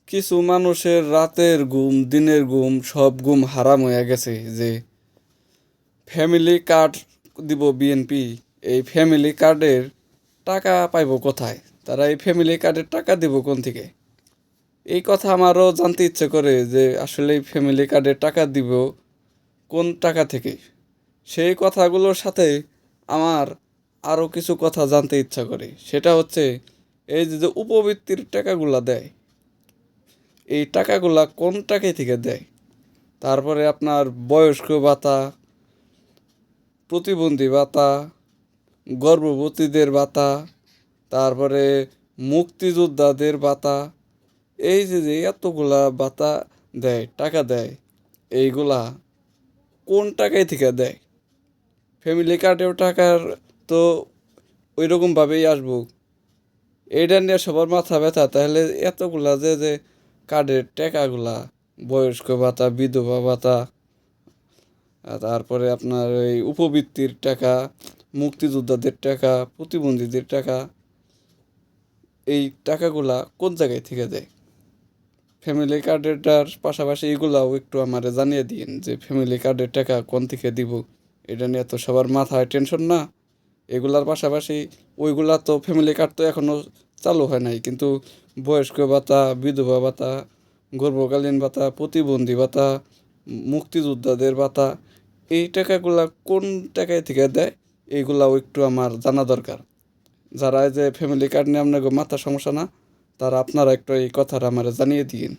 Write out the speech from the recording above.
কিছু মানুষের রাতের ঘুম দিনের ঘুম সব ঘুম হারাম হয়ে গেছে যে ফ্যামিলি কার্ড দিব বিএনপি, এই ফ্যামিলি কার্ডের টাকা পাইব কোথায়? তারা এই ফ্যামিলি কার্ডের টাকা দিব কোন থেকে? এই কথা আমারও জানতে ইচ্ছে করে যে আসলে এই ফ্যামিলি কার্ডের টাকা দিব কোন টাকা থেকে। সেই কথাগুলোর সাথে আমার আরও কিছু কথা জানতে ইচ্ছা করে, সেটা হচ্ছে এই যে উপবৃত্তির টাকাগুলা দেয়, এই টাকাগুলা কোন টাকা থেকে দেয়। তারপরে আপনার বয়স্ক ভাতা, প্রতিবন্ধী ভাতা, গর্ভবতীদের ভাতা, তারপরে মুক্তিযোদ্ধাদের ভাতা, এই যে এতগুলা ভাতা দেয়, টাকা দেয়, এইগুলা কোন টাকায় থেকে দেয়? ফ্যামিলি কার্ডেও টাকার তো ওই রকমভাবেই আসবো, এইটা নিয়ে সবার মাথা ব্যথা। তাহলে এতগুলা যে কার্ডের টাকাগুলা, বয়স্ক ভাতা, বিধবা ভাতা, তারপরে আপনার এই উপবৃত্তির টাকা, মুক্তিযোদ্ধাদের টাকা, প্রতিবন্ধীদের টাকা, এই টাকাগুলা কোন জায়গায় থেকে দেয়? ফ্যামিলি কার্ডেরটার পাশাপাশি এগুলাও একটু আমারে জানিয়ে দিন যে ফ্যামিলি কার্ডের টাকা কোন থেকে দিব। এটা নিয়ে তো সবার মাথায় টেনশন না? এগুলার পাশাপাশি ওইগুলা তো ফ্যামিলি কার্ড তো এখনও চালু হয় নাই, কিন্তু বয়স্ক ভাতা, বিধবা ভাতা, গর্ভকালীন ভাতা, প্রতিবন্ধী ভাতা, মুক্তিযোদ্ধাদের ভাতা, এই টাকাগুলা কোন টাকায় থেকে দেয় এইগুলাও একটু আমার জানা দরকার। যারা এই যে ফ্যামিলি কার্ড নিয়ে আপনাকে মাথা সমস্যা না, তারা আপনারা একটু এই কথাটা আমার জানিয়ে দিন।